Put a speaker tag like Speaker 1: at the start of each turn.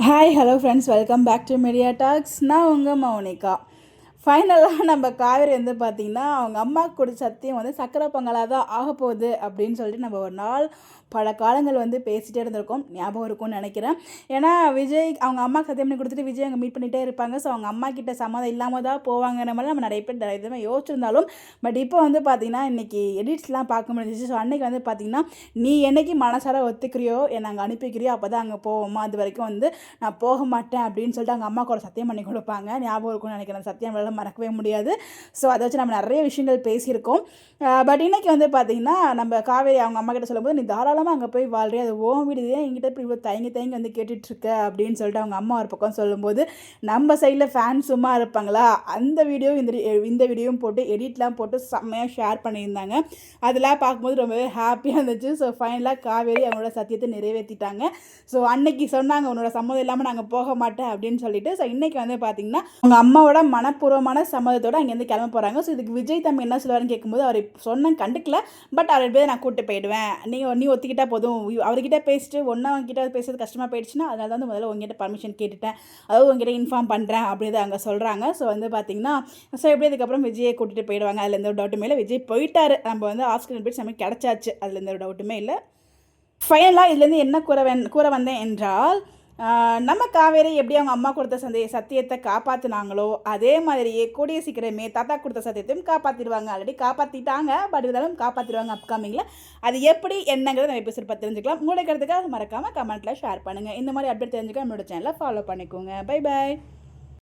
Speaker 1: Hi hello friends, welcome back to media talks. நான் உங்கள் மௌனிகா. ஃபைனலாக நம்ம காவேரி வந்து பார்த்திங்கன்னா அவங்க அம்மாவுக்கு கொடுத்த சத்தியம் வந்து சக்கரை பொங்கலாக தான் ஆகப்போகுது அப்படின்னு சொல்லிட்டு நம்ம ஒரு நாள் பல காலங்கள் வந்து பேசிகிட்டே இருந்திருக்கோம். ஞாபகம் இருக்கும்னு நினைக்கிறேன். ஏன்னா விஜய் அவங்க அம்மாவுக்கு சத்தியம் பண்ணி கொடுத்துட்டு விஜய் அங்கே மீட் பண்ணிகிட்டே இருப்பாங்க. ஸோ அவங்க அம்மா கிட்ட சம்மதம் இல்லாமல் தான் போவாங்கிற மாதிரி நம்ம நிறைய பேர் நிறைய இதுவுமே யோசிச்சிருந்தாலும் பட் இப்போ வந்து பார்த்திங்கன்னா இன்றைக்கி எடிட்ஸ்லாம் பார்க்க முடிஞ்சிச்சு. ஸோ அன்றைக்கி வந்து பார்த்திங்கன்னா நீ என்னைக்கு மனசார ஒத்துக்கிறியோ என்னை அங்கே அனுப்பிக்கிறியோ அப்போ தான் அங்கே போவோமா, அது வரைக்கும் வந்து நான் போக மாட்டேன் அப்படின்னு சொல்லிட்டு அவங்க அம்மாவுக்கு ஒரு சத்தியம் பண்ணி கொடுப்பாங்க. ஞாபகம் இருக்கும்னு நினைக்கிறேன். சத்தியம் வேலை மறக்கவே முடியாது. ஸோ அதை வச்சு நம்ம நிறைய விஷயங்கள் பேசியிருக்கோம். பட் இன்றைக்கி வந்து பார்த்திங்கன்னா நம்ம காவேரி அவங்க அம்மா கிட்ட சொல்லும்போது நீ தாராளமாக அங்கே போய் வாழ்றே, அது ஓன் வீடு, ஏன் என்கிட்ட இப்போ இவ்வளோ தயங்கி வந்து கேட்டுட்ருக்க அப்படின்னு சொல்லிட்டு அவங்க அம்மா ஒரு பக்கம் சொல்லும்போது நம்ம சைடில் ஃபேன்ஸ் சும்மா இருப்பாங்களா, அந்த வீடியோ இந்த வீடியோவும் போட்டு எடிட்லாம் போட்டு செம்மையாக ஷேர் பண்ணியிருந்தாங்க. அதெல்லாம் பார்க்கும்போது ரொம்பவே ஹாப்பியாக இருந்துச்சு. ஸோ ஃபைனலாக காவேரி அவங்களோட சத்தியத்தை நிறைவேற்றிட்டாங்க. ஸோ அன்னைக்கு சொன்னாங்க உன்னோட சம்மதம் இல்லாமல் நாங்கள் போக மாட்டேன் அப்படின்னு சொல்லிட்டு. ஸோ இன்றைக்கி வந்து பார்த்திங்கன்னா அவங்க அம்மாவோட மனப்பூர்வமான சம்மதத்தோடு அங்கேருந்து கிளம்ப போகிறாங்க. ஸோ இதுக்கு விஜய் தம்பி என்ன சொல்லுவாருன்னு கேட்கும்போது அவர் சொன்ன கண்டுக்கல, பட் அவர் பேர் நான் கூப்பிட்டு போயிடுவேன், நீ ஒத்துக்கிட்டால் போதும், அவர்கிட்ட பேசிட்டு அவங்ககிட்ட பேசுறது கஷ்டமாக போயிடுச்சுன்னா அதனால தான் வந்து முதல்ல உங்ககிட்ட பர்மிஷன் கேட்டுட்டேன், அதாவது உங்ககிட்ட இன்ஃபார்ம் பண்ணுறேன் அப்படின்னு அங்கே சொல்கிறாங்க. ஸோ வந்து பார்த்திங்கன்னா ஸோ எப்படி இதுக்கப்புறம் விஜயை கூட்டிகிட்டு போயிடுவாங்க, அதில் எந்த ஒரு டவுட்டுமே இல்லை. விஜய் போயிட்டார், நம்ம வந்து ஹாஸ்பிட்டல் போய்ட்டு சமைக்க கிடச்சாச்சு, அதில் எந்த ஒரு டவுட்டுமே இல்லை. ஃபைனலாக இதுலேருந்து என்ன கூற வந்தேன் என்றால் நம்ம காவேரி எப்படி அவங்க அம்மா கொடுத்த சத்தியத்தை காப்பாற்றினாங்களோ அதே மாதிரியே கூடிய சீக்கிரமே தாத்தா கொடுத்த சத்தியத்தையும் காப்பாற்றிடுவாங்க. ஆல்ரெடி காப்பாற்றிட்டாங்க, பட் இருந்தாலும் காப்பாற்றிடுவாங்க அப்கமிங்கில். அது எப்படி என்னங்கிறத நம்ம எபிசோட் பார்த்து தெரிஞ்சுக்கலாம். உங்களுக்கு மறக்காமல் கமெண்ட்டில் ஷேர் பண்ணுங்கள். இந்த மாதிரி அப்டேட் தெரிஞ்சுக்க நம்மளோட சேனலை ஃபாலோ பண்ணிக்கோங்க. Bye bye.